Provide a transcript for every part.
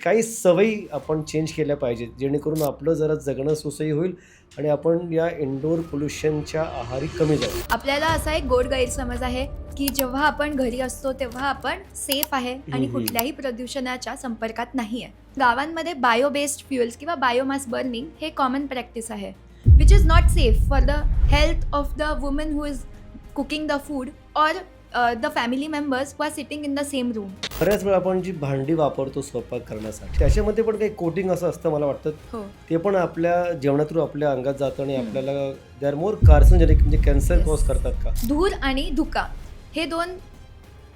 काही सवयी आपण चेंज केल्या पाहिजेत, जेणेकरून आपलं जरा जगणं सुसह्य होईल आणि आपण या इंडोर पोल्युशनच्या आहारी कमी जाऊ. आपल्याला असा एक गोड गैरसमज आहे की जेव्हा आपण घरी असतो तेव्हा आपण सेफ आहे आणि कुठल्याही प्रदूषणाच्या संपर्कात नाही आहे. गावांमध्ये बायो बेस्ड फ्युएल्स किंवा बायोमास बर्निंग हे कॉमन प्रॅक्टिस आहे, which is not safe for the health of the woman who is cooking the food or the family members who are sitting in the same room. बऱ्याच वेळा आपण जी भांडी वापरतो स्वयंपाक करण्यासाठी, त्याच्यामध्ये पण काही कोटिंग असं असतं मला वाटतं. हो, ते पण आपल्या जेवणातून आपल्या अंगात जातं आणि आपल्याला दे आर मोर कार्सिनोजेनिक, म्हणजे कॅन्सर कॉज करतात का? धूर आणि धुका हे दोन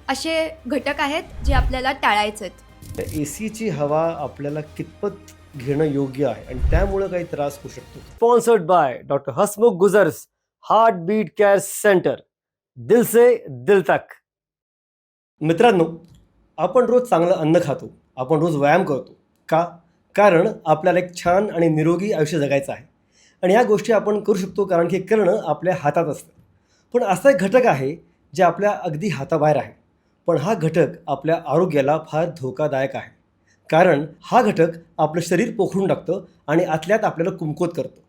असे घटक आहेत जे आपल्याला टाळायचे आहेत. एसीची हवा आपल्याला कितपत घेणं योग्य आहे आणि त्यामुळे काही त्रास होऊ शकतो? Sponsored by doctor Hasmukh Gujar's, heart beat care centre, दिल से दिल तक. मित्रांनो, आपण रोज चांगलं अन्न खातो, आपण रोज व्यायाम करतो का? कारण आपल्याला एक छान आणि निरोगी आयुष्य जगायचं आहे आणि ह्या गोष्टी आपण करू शकतो कारण की हे करणं आपल्या हातात असतं. पण असा एक घटक आहे जे आपल्या अगदी हाताबाहेर आहे, पण हा घटक आपल्या आरोग्याला फार धोकादायक आहे. कारण हा घटक आपलं शरीर पोखरून टाकतं आणि आतल्यात आपल्याला कुमकुवत करतं.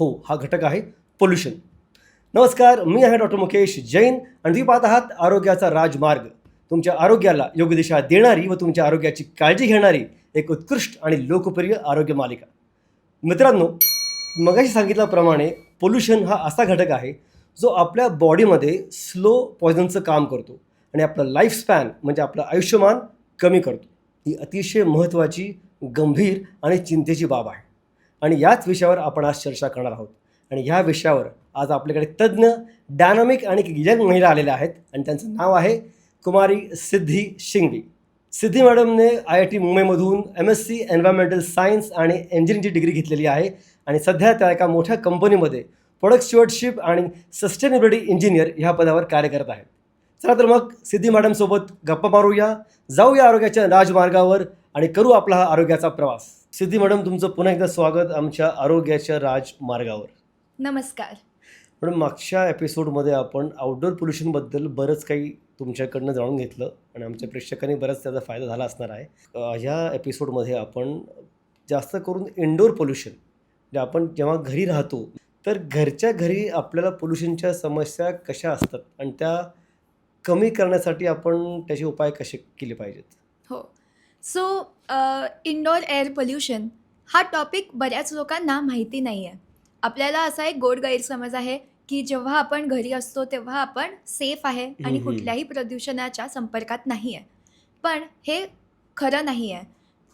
हो, हा घटक आहे पोल्युशन. नमस्कार, मी आहे डॉक्टर मुकेश जैन आणि तुम्ही पाहत आहात आरोग्याचा राजमार्ग, तुमच्या आरोग्याला योग्य दिशा देणारी व तुमच्या आरोग्याची काळजी घेणारी एक उत्कृष्ट आणि लोकप्रिय आरोग्य मालिका. मित्रांनो, मगाशी सांगितल्याप्रमाणे पोल्युशन हा असा घटक आहे जो आपल्या बॉडीमध्ये स्लो पॉयझनचं काम करतो आणि आपलं लाईफस्पॅन म्हणजे आपलं आयुष्यमान कमी करतो. ही अतिशय महत्त्वाची, गंभीर आणि चिंतेची बाब आहे आणि याच विषयावर आपण आज चर्चा करणार आहोत. आणि ह्या विषयावर आज आपल्याकडे तज्ज्ञ, डायनामिक आणि यंग महिला आलेल्या आहेत आणि त्यांचं नाव आहे कुमारी सिद्धी शिंगवी. सिद्धी मॅडमने IIT मुंबईमधून MSc एन्व्हायरमेंटल सायन्स आणि इंजिनिअरिंगची डिग्री घेतलेली आहे आणि सध्या त्या एका मोठ्या कंपनीमध्ये प्रोडक्ट स्टुअर्डशिप आणि सस्टेनेबिलिटी इंजिनियर ह्या पदावर कार्य करत आहेत. चला तर मग सिद्धी मॅडमसोबत गप्पा मारूया, जाऊया आरोग्याच्या राजमार्गावर आणि करू आपला हा आरोग्याचा प्रवास. सिद्धी मॅडम, तुमचं पुन्हा एकदा स्वागत आमच्या आरोग्याच्या राजमार्गावर. नमस्कार. पण मागच्या एपिसोडमध्ये आपण आउटडोर पोल्युशनबद्दल बरंच काही तुमच्याकडनं जाणून घेतलं आणि आमच्या प्रेक्षकांनी बराच त्याचा फायदा झाला असणार आहे. ह्या एपिसोडमध्ये आपण जास्त करून इंडोर पोल्युशन, जे आपण जेव्हा घरी राहतो तर घरच्या घरी आपल्याला पोल्युशनच्या समस्या कशा असतात आणि त्या कमी करण्यासाठी आपण त्याचे उपाय कसे केले पाहिजेत? हो, सो इंडोर एअर पोल्युशन हा टॉपिक बऱ्याच लोकांना माहिती नाही आहे. आपल्याला असा एक गोड गैरसमज आहे की जेव्हा आपण घरी असतो तेव्हा आपण सेफ आहे आणि कुठल्याही प्रदूषणाच्या संपर्कात नाही आहे. पण हे खरं नाही आहे.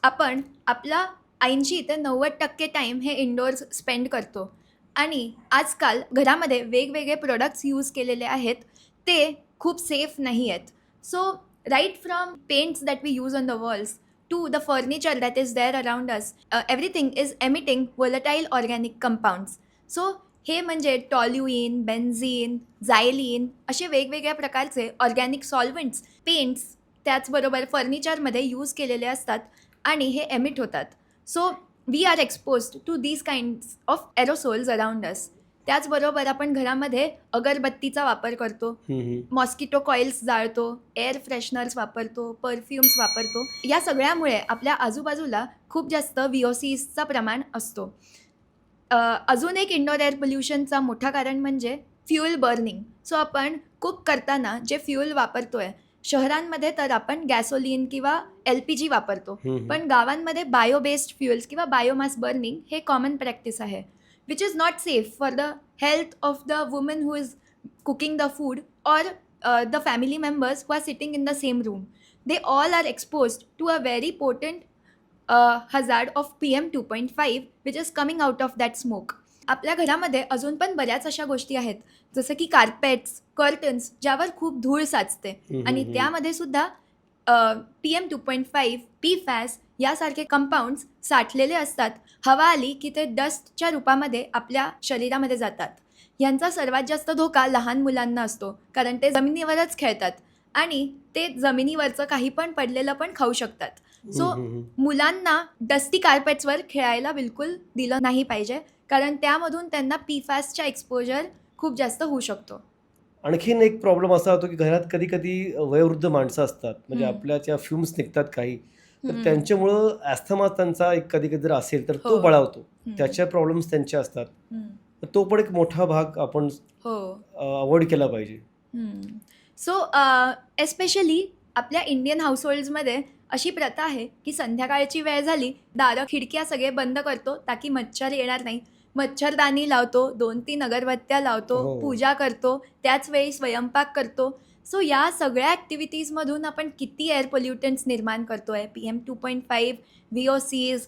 आपण आपला 80 ते 90% टाईम हे इंडोर्स स्पेंड करतो आणि आजकाल घरामध्ये वेगवेगळे प्रोडक्ट्स यूज केलेले आहेत ते खूप सेफ नाही आहेत. So right from paints that we use on the walls to the furniture that is there around us, everything is emitting volatile organic compounds. So हे म्हणजे टॉल्युइन, बेन्झीन, झायलीन असे वेगवेगळ्या प्रकारचे ऑर्गॅनिक सॉल्व्हेंट्स, पेंट्स त्याचबरोबर फर्निचरमध्ये use केलेले असतात आणि हे एमिट होतात. So we are exposed to these kinds of aerosols around us. त्याचबरोबर आपण घरामध्ये अगरबत्तीचा वापर करतो, मॉस्किटो कॉइल्स जाळतो, एअर फ्रेशनर्स वापरतो, परफ्यूम्स वापरतो. या सगळ्यामुळे आपल्या आजूबाजूला खूप जास्त VOCsचा प्रमाण असतो. अजून एक इंडोर एअर पोल्युशनचा मोठा कारण म्हणजे फ्युएल बर्निंग. सो आपण कुक करताना जे फ्युएल वापरतो आहे, शहरांमध्ये तर आपण गॅसोलिन किंवा LPG वापरतो, पण गावांमध्ये बायो बेस्ड फ्युएल्स किंवा बायोमास बर्निंग हे कॉमन प्रॅक्टिस आहे, which is not safe for the health of the woman who is cooking the food or the family members who are sitting in the same room. They all are exposed to a very potent hazard of PM 2.5 which is coming out of that smoke. आपल्या घरामध्ये अजून पण बऱ्याच अशा गोष्टी आहेत जसं की कार्पेट्स, कर्टन्स ज्यावर खूप धूळ साचते आणि त्यामध्ये सुद्धा PM 2.5, PFAS यासारखे कंपाऊंड्स साठलेले असतात. हवा आली की ते डस्टच्या रूपामध्ये आपल्या शरीरामध्ये जातात. यांचा सर्वात जास्त धोका लहान मुलांना असतो कारण ते जमिनीवरच खेळतात आणि ते जमिनीवरचं काही पण पडलेलं पण खाऊ शकतात. सो मुलांना डस्टी कार्पेट्सवर खेळायला बिलकुल दिलं नाही पाहिजे कारण त्यामधून त्यांना PFASच्या एक्सपोजर खूप जास्त होऊ शकतो. आणखीन एक प्रॉब्लेम असा होतो की घरात कधी कधी वयोवृद्ध माणसं असतात, म्हणजे आपल्या त्या फ्युम्स निघतात काही, तर हम्म. त्यांच्यामुळं ॲस्थमा त्यांचा एक कधी कधी जर असेल तर तो हो. बळावतो. हम्म. त्याच्या प्रॉब्लेम्स त्यांचे असतात. हम्म. तर तो पण एक मोठा भाग आपण हो. अवॉइड केला पाहिजे. सो एस्पेशली आपल्या इंडियन हाऊसहोल्ड्समध्ये अशी प्रथा आहे की संध्याकाळची वेळ झाली, दारं खिडक्या सगळे बंद करतो ताकी मच्छर येणार नाही. मच्छरदाणी लावतो, 2-3 अगरबत्त्या लावतो, हो. पूजा करतो, त्याच वेळी स्वयंपाक करतो. सो या सगळ्या ॲक्टिव्हिटीजमधून आपण किती एअर पोल्युटंट्स निर्माण करतो आहे. PM2.5, VOCs,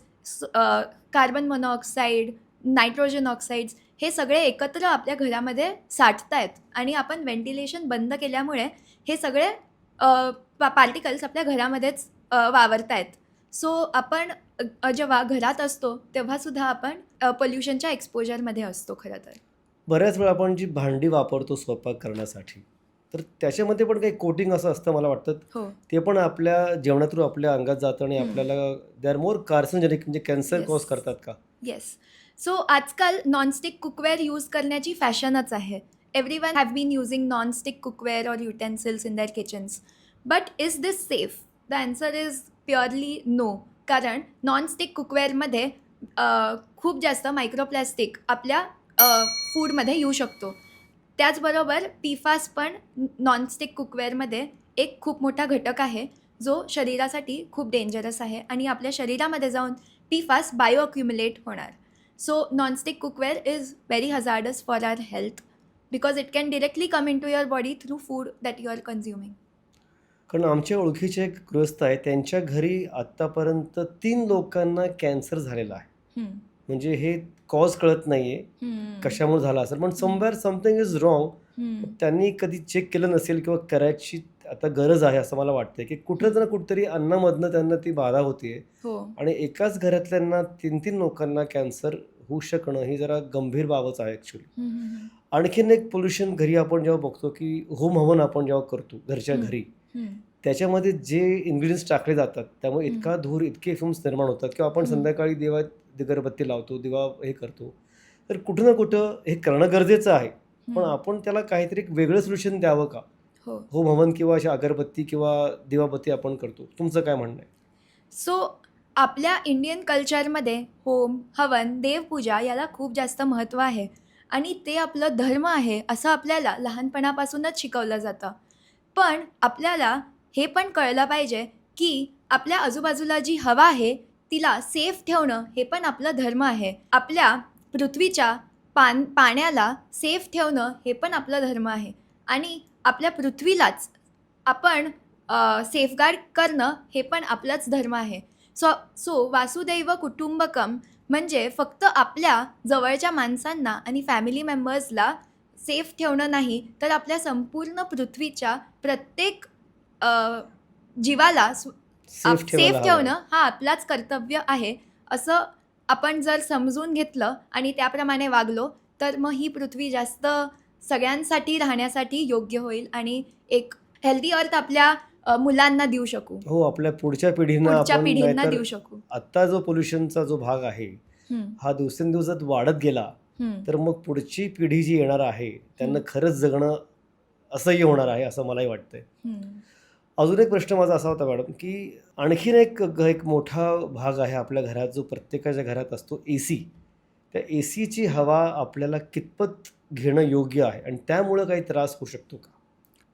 carbon monoxide, nitrogen oxides, हे सगळे एकत्र आपल्या घरामध्ये साठत आहेत आणि आपण व्हेंटिलेशन बंद केल्यामुळे हे सगळे पार्टिकल्स आपल्या घरामध्येच वावरत आहेत. सो आपण जेव्हा घरात असतो तेव्हासुद्धा आपण पोल्युशनच्या एक्सपोजरमध्ये असतो खरं तर. बऱ्याच वेळा आपण जी भांडी वापरतो स्वयंपाक करण्यासाठी, तर त्याच्यामध्ये पण काही कोटिंग असं असतं मला वाटतं. हो. ते पण आपल्या जेवणातून आपल्या अंगात जातं आणि आपल्याला दे आर मोर कार्सिनोजेनिक, म्हणजे कॅन्सर Yes. कॉज करतात का? येस. सो आजकाल नॉनस्टिक कुकवेअर यूज करण्याची फॅशनच आहे. Everyone have been using nonstick cookware or utensils in their kitchens. But is this safe? The answer is purely no. कारण nonstick कुकवेअरमध्ये खूप जास्त मायक्रोप्लॅस्टिक आपल्या फूडमध्ये येऊ शकतो. त्याचबरोबर PFAS पण नॉनस्टिक कुकवेअरमध्ये एक खूप मोठा घटक आहे जो शरीरासाठी खूप डेंजरस आहे आणि आपल्या शरीरामध्ये जाऊन PFAS बायो अक्युमुलेट होणार. So nonstick cookware is very hazardous for our health because it can directly come into your body through food that you are consuming. कारण आमच्या ओळखीचे एक गृहस्थ आहे, त्यांच्या घरी आत्तापर्यंत 3 लोकांना कॅन्सर झालेला आहे. म्हणजे हे कॉज कळत नाहीये कशामुळे झाला असेल, पण समवेअर समथिंग इज रॉंग. त्यांनी कधी चेक केलं नसेल किंवा करायची आता गरज आहे असं मला वाटतंय, की कुठं ना कुठंतरी अन्नामधनं त्यांना ती बाधा होतीये हो. आणि एकाच घरातल्यांना 3-3 लोकांना कॅन्सर होऊ शकणं ही जरा गंभीर बाबच आहे ॲक्च्युली. आणखीन एक पोल्युशन घरी आपण जेव्हा बघतो, की होम हवन आपण जेव्हा करतो घरच्या घरी, त्याच्यामध्ये जे इन्ग्रेडियंट्स टाकले जातात त्यामुळे इतका धूर, इतके फ्युम्स निर्माण होतात किंवा आपण संध्याकाळी दिगरबत्ती लावतो, दिवा हे करतो. तर कुठं ना कुठं हे करणं गरजेचं आहे, पण आपण त्याला काहीतरी एक वेगळं सोल्युशन द्यावं का? हो. होम हवन किंवा अशा अगरबत्ती किंवा दिवाबत्ती आपण करतो. तुमचं काय म्हणणं आहे? सो आपल्या इंडियन कल्चरमध्ये होम हवन देवपूजा याला खूप जास्त महत्त्व आहे आणि ते आपलं धर्म आहे असं आपल्याला लहानपणापासूनच शिकवलं जातं. पण आपल्याला हे पण कळलं पाहिजे की आपल्या आजूबाजूला जी हवा आहे तिला सेफ ठेवणं हे पण आपलं धर्म आहे. आपल्या पृथ्वीच्या पाण्याला सेफ ठेवणं हे पण आपलं धर्म आहे आणि आपल्या पृथ्वीलाच आपण सेफगार्ड करणं हे पण आपलाच धर्म आहे. सो वासुदैव कुटुंबकम म्हणजे फक्त आपल्या जवळच्या माणसांना आणि फॅमिली मेंबर्सला सेफ ठेवणं नाही, तर आपल्या संपूर्ण पृथ्वीच्या प्रत्येक जीवाला सेफ सेफ ठेवणं हा आपलाच कर्तव्य आहे. असं आपण जर समजून घेतलं आणि त्याप्रमाणे वागलो तर मग ही पृथ्वी जास्त सगळ्यांसाठी राहण्यासाठी योग्य होईल आणि एक हेल्दी अर्थ आपल्या मुलांना देऊ शकू, हो, आपल्या पुढच्या पिढींना आपण. पिढींना नाहीतर देऊ शकू. आत्ता जो पोल्युशनचा जो भाग आहे हा दिवसेंदिवस जर वाढत गेला तर मग पुढची पिढी जी येणार आहे त्यांना खरंच जगणं असह्य होणार आहे असं मलाही वाटतंय. अजून एक प्रश्न माझा असा होता मॅडम, की आणखीन एक मोठा भाग आहे आपल्या घरात जो प्रत्येकाच्या घरात असतो, AC. त्या ACची हवा आपल्याला कितपत घेणं योग्य आहे आणि त्यामुळं काही त्रास होऊ शकतो का?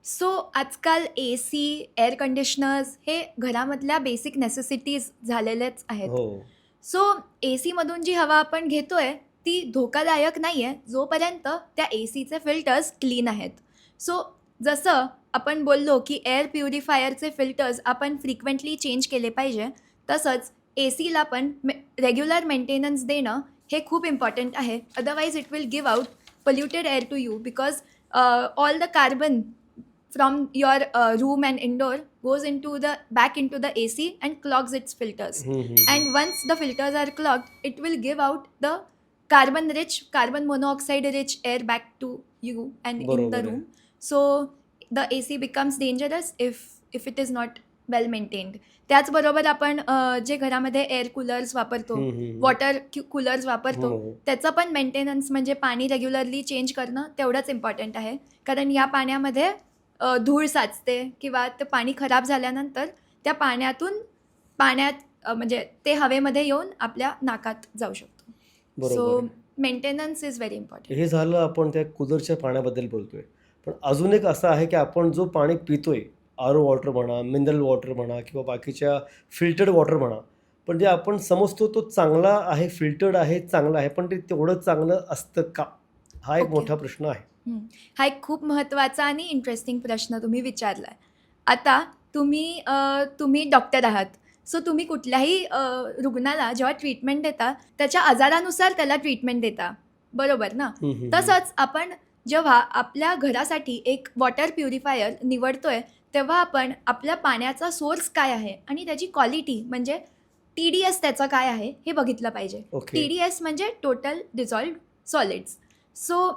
सो आजकाल AC, एअर कंडिशनर्स हे घरामधल्या बेसिक नेसेसिटीज झालेलेच आहेत. हो. सो ACमधून जी हवा आपण घेतोय ती धोकादायक नाही आहे जोपर्यंत त्या ACचे फिल्टर्स क्लीन आहेत. सो जसं आपण बोललो की एअर प्युरिफायरचे फिल्टर्स आपण फ्रिक्वेंटली चेंज केले पाहिजे, तसंच ACला पण रेग्युलर मेंटेनन्स देणं हे खूप इम्पॉर्टंट आहे. Otherwise it will give out polluted air to you because all the carbon from your room and indoor goes back into the AC and clogs its filters. And once the filters are clogged, it will give out the carbon monoxide rich air back to you and in the room. So the AC becomes dangerous if it is not well maintained. त्याचबरोबर आपण जे घरामध्ये air coolers वापरतो, water coolers वापरतो, त्याचं पण maintenance म्हणजे पाणी रेग्युलरली चेंज करणं तेवढंच इम्पॉर्टंट आहे. कारण या पाण्यामध्ये धूळ साचते किंवा ते पाणी खराब झाल्यानंतर त्या पाण्यातून पाण्यात म्हणजे ते हवेमध्ये येऊन आपल्या नाकात जाऊ शकतो. बरोबर सो आहे. Maintenance is very important. हे झालं आपण त्या कुदरच्या पाण्याबद्दल बोलतोय. पण अजून एक असं आहे, की आपण जो पाणी पितोय, आरो वॉटर म्हणा, मिनरल वॉटर म्हणा किंवा बाकीच्या फिल्टर्ड वॉटर म्हणा, पण जे आपण समजतो तो चांगला आहे, फिल्टर्ड आहे, चांगला आहे, पण ते तेवढं चांगलं असतं का? हा एक ओके. मोठा प्रश्न आहे. हा एक खूप महत्त्वाचा आणि इंटरेस्टिंग प्रश्न तुम्ही विचारला आहे. आता तुम्ही डॉक्टर आहात. सो तुम्ही कुठल्याही रुग्णाला जेव्हा ट्रीटमेंट देता, त्याच्या आजारानुसार त्याला ट्रीटमेंट देता. बरोबर ना? हं, हं, हं. तसंच आपण जेव्हा आपल्या घरासाठी एक वॉटर प्युरिफायर निवडतोय, तेव्हा आपण आपल्या पाण्याचा सोर्स काय आहे आणि त्याची क्वालिटी म्हणजे TDS त्याचं काय आहे, हे बघितलं पाहिजे. ओके. TDS म्हणजे टोटल डिझॉल्व्ड सॉलिड्स. सो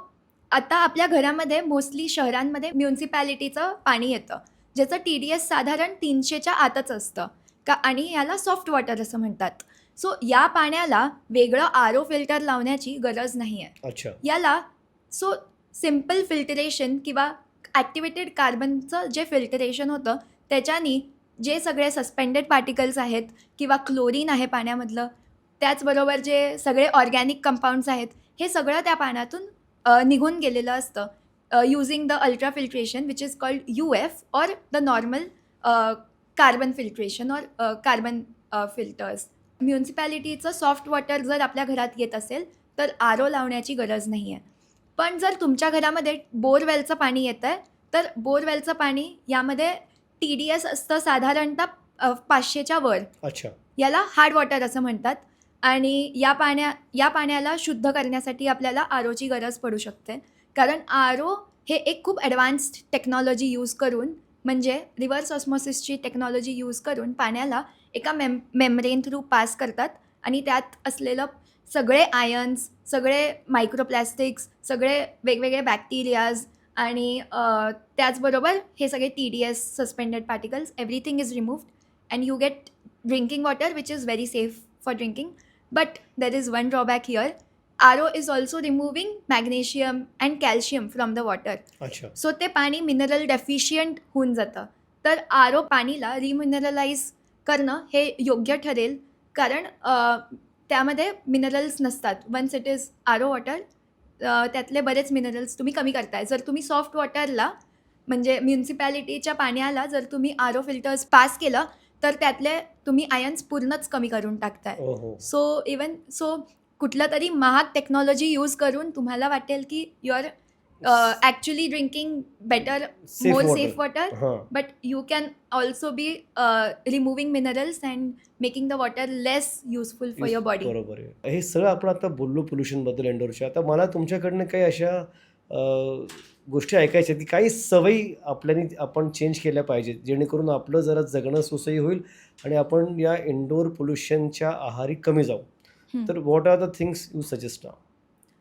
आता आपल्या घरामध्ये मोस्टली शहरांमध्ये म्युन्सिपॅलिटीचं पाणी येतं, ज्याचं TDS साधारण 300च्या आतच असतं आणि याला सॉफ्ट वॉटर असं म्हणतात. सो या पाण्याला वेगळं RO फिल्टर लावण्याची गरज नाही आहे. अच्छा. याला सिम्पल फिल्टरेशन किंवा ॲक्टिवेटेड कार्बनचं जे फिल्टरेशन होतं, त्याच्यानी जे सगळे सस्पेंडेड पार्टिकल्स आहेत किंवा क्लोरीन आहे पाण्यामधलं, त्याचबरोबर जे सगळे ऑर्गॅनिक कंपाऊंड्स आहेत, हे सगळं त्या पाण्यातून निघून गेलेलं असतं using the ultra filtration which is called UF or the normal carbon filtration or carbon filters. म्युन्सिपॅलिटीचं सॉफ्ट वॉटर जर आपल्या घरात येत असेल तर RO लावण्याची गरज नाही आहे. पण जर तुमच्या घरामध्ये बोरवेलचं पाणी येतं आहे, तर बोरवेलचं पाणी यामध्ये TDS असतं साधारणतः 500च्या वर. अच्छा. याला हार्ड वॉटर असं म्हणतात आणि या पाण्याला शुद्ध करण्यासाठी आपल्याला ROची गरज पडू शकते. कारण RO हे एक खूप ॲडव्हान्स्ड टेक्नॉलॉजी यूज करून म्हणजे रिव्हर्स ऑस्मॉसिसची टेक्नॉलॉजी यूज करून पाण्याला एका मेम्ब्रेन थ्रू पास करतात आणि त्यात असलेलं सगळे आयन्स, सगळे मायक्रोप्लॅस्टिक्स, सगळे वेगवेगळे बॅक्टेरियाज आणि त्याचबरोबर हे सगळे TDS suspended particles everything is removed and you get drinking water which is very safe for drinking. But there is one drawback here. RO is also removing magnesium and calcium from the water. अच्छा. So ते पाणी mineral deficient होऊन जातं. तर RO पाणीला रिमिनरलाइज करणं हे योग्य ठरेल कारण त्यामध्ये मिनरल्स नसतात. Once it is RO water त्यातले बरेच मिनरल्स तुम्ही कमी करताय. जर तुम्ही सॉफ्ट वॉटरला म्हणजे म्युन्सिपॅलिटीच्या पाण्याला जर तुम्ही RO फिल्टर्स पास केलं तर त्यातले तुम्ही आयन्स पूर्णच कमी करून टाकताय. ओहो. सो कुठलं तरी महाग टेक्नॉलॉजी यूज करून तुम्हाला वाटेल की you are actually drinking better more safe water, हां. But you can also be removing minerals and making the water less useful for your body. बरोबर आहे. हे सगळं आपण आता बोललो पोल्युशनबद्दल इंडोरच्या. आता मला तुमच्याकडनं काही अशा गोष्टी ऐकायच्या आहेत, की काही सवयी आपण चेंज केल्या पाहिजेत, जेणेकरून आपलं जरा जगणं सुसह्य होईल आणि आपण या इंडोर पोल्युशनच्या आहारी कमी जाऊ. तर what are the things you suggest नाव?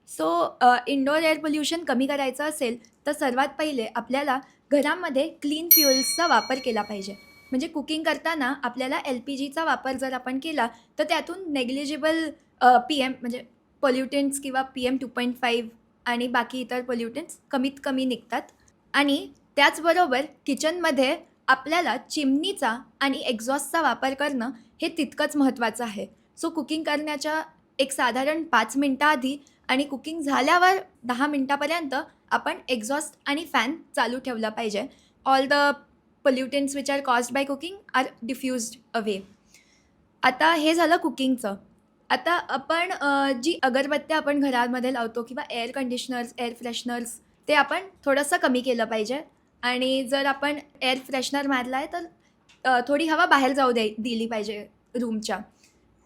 सो इंडोर एअर पोल्युशन कमी करायचं असेल तर सर्वात पहिले आपल्याला घरामध्ये क्लीन फ्युएल्सचा वापर केला पाहिजे. म्हणजे कुकिंग करताना आपल्याला LPGचा वापर जर आपण केला तर त्यातून नेग्लिजिबल PM म्हणजे पोल्युटंट्स किंवा PM 2.5 आणि बाकी इतर पोल्युटंट्स कमीत कमी निघतात. आणि त्याचबरोबर किचनमध्ये आपल्याला चिमणीचा आणि एक्झॉस्टचा वापर करणं हे तितकंच महत्त्वाचं आहे. सो कुकिंग करण्याच्या एक साधारण 5 मिनटाआधी आणि कुकिंग झाल्यावर 10 मिनटापर्यंत आपण एक्झॉस्ट आणि फॅन चालू ठेवला पाहिजे. All the pollutants which are caused by cooking are diffused away. आता हे झालं कुकिंगचं. आता आपण जी अगरबत्त्या आपण घरामध्ये लावतो किंवा एअर कंडिशनर्स, एअर फ्रेशनर्स ते आपण थोडंसं कमी केलं पाहिजे. आणि जर आपण एअर फ्रेशनर मारला आहे तर थोडी हवा बाहेर जाऊ दिली पाहिजे रूमच्या.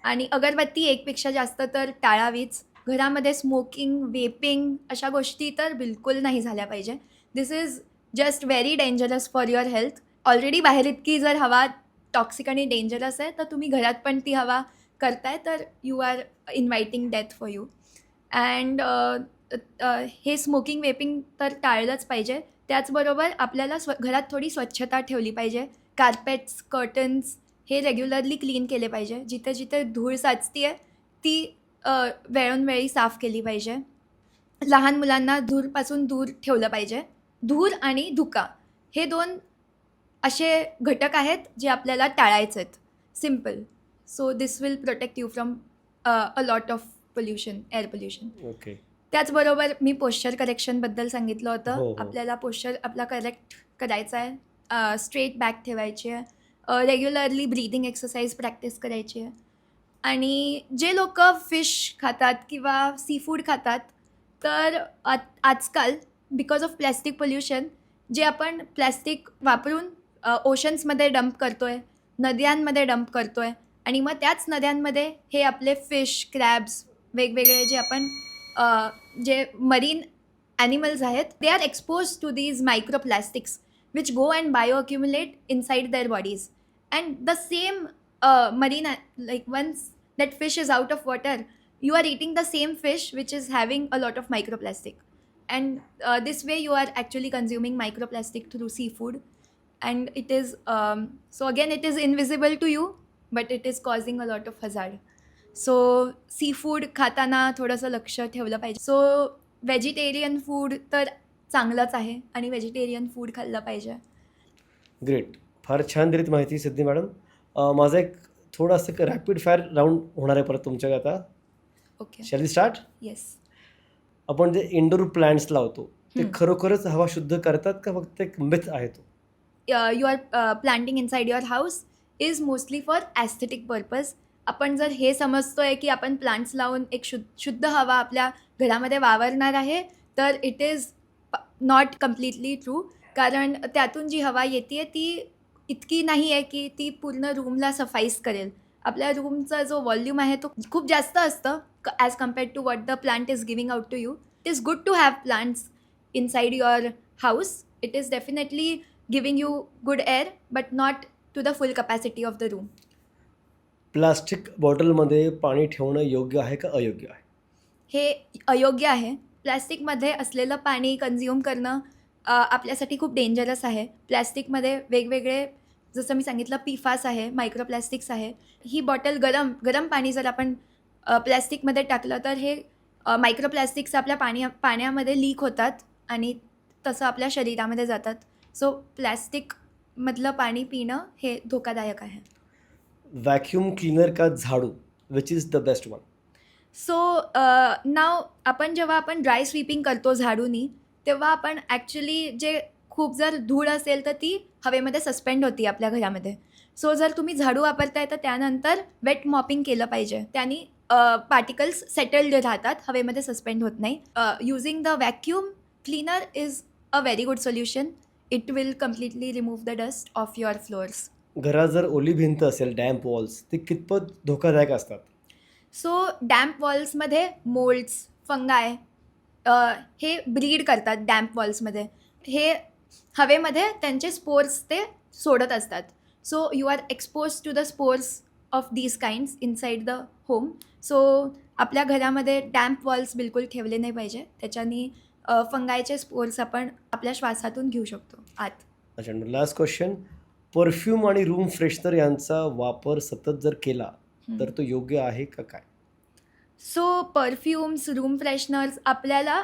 आणि अगरबत्ती एकपेक्षा जास्त तर टाळावीच. घरामध्ये स्मोकिंग, वेपिंग अशा गोष्टी तर बिलकुल नाही झाल्या पाहिजे. This is just very dangerous for your health. Already बाहेर इतकी जर हवा टॉक्सिक आणि डेंजरस आहे तर तुम्ही घरात पण ती हवा करताय तर you are inviting death for you. And हे स्मोकिंग, वेपिंग तर टाळलंच पाहिजे. त्याचबरोबर आपल्याला घरात थोडी स्वच्छता ठेवली पाहिजे. कार्पेट्स, कर्टन्स हे रेग्युलरली क्लीन केले पाहिजे. जिथे जिथे धूळ साचते आहे ती वेळोनवेळी साफ केली पाहिजे. लहान मुलांना धूरपासून दूर ठेवलं पाहिजे. धूर आणि धुका हे 2 असे घटक आहेत जे आपल्याला टाळायचे आहेत. simple. So this will protect you from a lot of pollution, air pollution. Okay. त्याचबरोबर मी पोश्चर करेक्शनबद्दल सांगितलं होतं. हो, हो. आपल्याला पोश्चर आपला करेक्ट करायचा आहे, स्ट्रेट बॅक ठेवायची आहे, रेग्युलरली ब्रीदिंग एक्सरसाइज प्रॅक्टिस करायची आहे. आणि जे लोक फिश खातात किंवा सी फूड खातात, तर आजकाल बिकॉज ऑफ प्लॅस्टिक पोल्युशन जे आपण प्लॅस्टिक वापरून ओशन्समध्ये डंप करतो आहे, नद्यांमध्ये डंप करतो आहे, आणि मग त्याच नद्यांमध्ये हे आपले फिश, क्रॅब्स, वेगवेगळे जे आपण जे मरीन ॲनिमल्स आहेत, they are expose to these microplastics which go and bio accumulate inside their bodies. And the same marine, like once that fish is out of water, you are eating the same fish which is having a lot of microplastic, and this way you are actually consuming microplastic through seafood, and it is so again it is invisible to you, but it is causing a lot of hazard. So seafood खाताना थोडंसं लक्ष ठेवलं पाहिजे. So vegetarian food तर चांगलंच आहे आणि vegetarian food खाल्लं पाहिजे. ग्रेट. फार छान दिलीत माहिती सिद्धी मॅडम. माझा एक थोडासा रॅपिड फायर राऊंड होणार आहे परत तुमच्या आता. Okay. Shall we start? Yes. आपण जे इंडोर प्लांट्स लावतो ते हम्म. खरोखरच हवा शुद्ध करतात का फक्त एक मिथ आहे तो? You are planting inside your house is mostly for aesthetic purpose. आपण जर हे समजतोय की आपण प्लांट्स लावून एक शुद्ध हवा आपल्या घरामध्ये वावरणार आहे, तर it is not completely true. कारण त्यातून जी हवा येते ती इतकी नाही आहे की ती पूर्ण रूमला सफाईस करेल. आपल्या रूमचा जो व्हॉल्यूम आहे तो खूप जास्त असतं as compared to what the plant is giving out to you. It is good to have plants inside your house. It is definitely giving you good air, but not to the full capacity of the room. Plastic बॉटलमध्ये पाणी ठेवणं योग्य आहे का अयोग्य आहे? हे अयोग्य आहे. प्लॅस्टिकमध्ये असलेलं पाणी कन्झ्युम करणं आपल्यासाठी खूप डेंजरस आहे. प्लॅस्टिकमध्ये वेगवेगळे, जसं मी सांगितलं, PFAS आहे, मायक्रोप्लॅस्टिक्स आहे. ही बॉटल गरम पाणी जर आपण प्लॅस्टिकमध्ये टाकलं तर हे मायक्रोप्लॅस्टिक्स आपल्या पाण्यामध्ये लीक होतात आणि तसं आपल्या शरीरामध्ये जातात. सो प्लॅस्टिकमधलं पाणी पिणं हे धोकादायक आहे. व्हॅक्यूम क्लीनर का झाडू, which is the best one? So नाव जेव्हा आपण ड्राय स्वीपिंग करतो झाडूनी, तेव्हा आपण ॲक्च्युली जे खूप जर धूळ असेल तर ती हवेमध्ये सस्पेंड होती आपल्या घरामध्ये. सो जर तुम्ही झाडू वापरताय तर त्यानंतर वेट मॉपिंग केलं पाहिजे. त्यांनी पार्टिकल्स सेटल्ड राहतात, हवेमध्ये सस्पेंड होत नाही. Using the vacuum cleaner is a very good solution. It will completely remove the dust of your flowers. घरात जर ओली भिंत असेल, डॅम्प वॉल्स, ते कितपत धोकादायक असतात? सो डॅम्प वॉल्समध्ये मोल्ड्स, फंगाय हे ब्रीड करतात. डॅम्प वॉल्समध्ये हे हवेमध्ये त्यांचे स्पोर्स ते सोडत असतात. So you are expose to the spores of these kinds inside the home. So आपल्या घरामध्ये डॅम्प वॉल्स बिलकुल ठेवले नाही पाहिजे. त्याच्यानी फंगायचे स्पोर्स आपण आपल्या श्वासातून घेऊ शकतो आत. अच्छा, लास्ट क्वेश्चन. परफ्यूम आणि रूम फ्रेशनर यांचा वापर सतत जर केला तर तो योग्य आहे का काय? सो परफ्यूम्स, रूम फ्रेशनर्स आपल्याला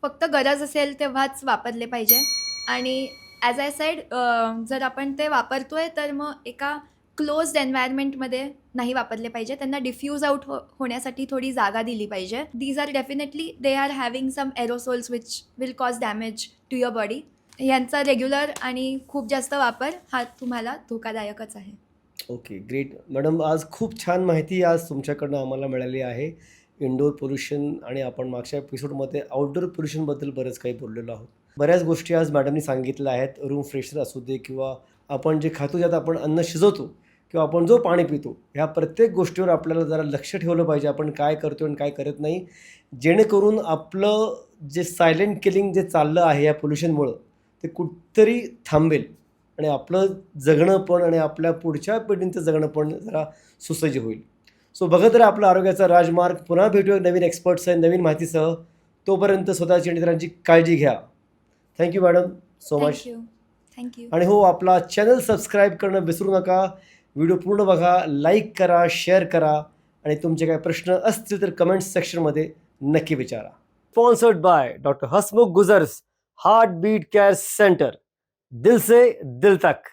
फक्त गरज असेल तेव्हाच वापरले पाहिजे. आणि ॲज आय सेड, जर आपण ते वापरतोय तर मग एका क्लोज्ड एन्व्हायरमेंटमध्ये नाही वापरले पाहिजे. त्यांना डिफ्यूज आउट होण्यासाठी थोडी जागा दिली पाहिजे. These are definitely they are having some aerosols which will cause damage to your body. यांचा रेग्युलर आणि खूप जास्त वापर हा तुम्हाला धोकादायकच आहे. Okay, great madam. आज खूप छान माहिती आज तुमच्याकडनं आम्हाला मिळाली आहे इंडोर पोल्युशन, आणि आपण मागच्या एपिसोडमध्ये आउटडोर पोल्युशनबद्दल बरंच काही बोललेलो आहोत. बऱ्याच गोष्टी आज मॅडमनी सांगितल्या आहेत. रूम फ्रेशनर असू दे किंवा आपण जे खातो, ज्यात आपण अन्न शिजवतो किंवा आपण जो पाणी पितो, ह्या प्रत्येक गोष्टीवर आपल्याला जरा लक्ष ठेवलं पाहिजे. आपण काय करतो आणि काय करत नाही, जेणेकरून आपलं जे सायलेंट किलिंग जे चाललं आहे या पोल्युशनमुळं ते कुठंतरी थांबेल आणि आपलं जगणं पण आणि आपल्या पुढच्या पिढींचं जगणं पण जरा सुसज्ज होईल. सो बघत राहा आपला आरोग्याचा राजमार्ग. पुन्हा भेटूया नवीन एक्सपर्ट्स आहे, नवीन माहितीसह. तोपर्यंत स्वतःची आणि इतरांची काळजी घ्या. Thank you madam so much. Thank you. आणि हो, आपला चॅनल सबस्क्राईब करणं विसरू नका. व्हिडिओ पूर्ण बघा, लाईक करा, शेअर करा, आणि तुमचे काही प्रश्न असतील तर कमेंट सेक्शनमध्ये नक्की विचारा. Sponsored by doctor Hasmukh Gujar's, heart beat care centre. दिल से दिल तक.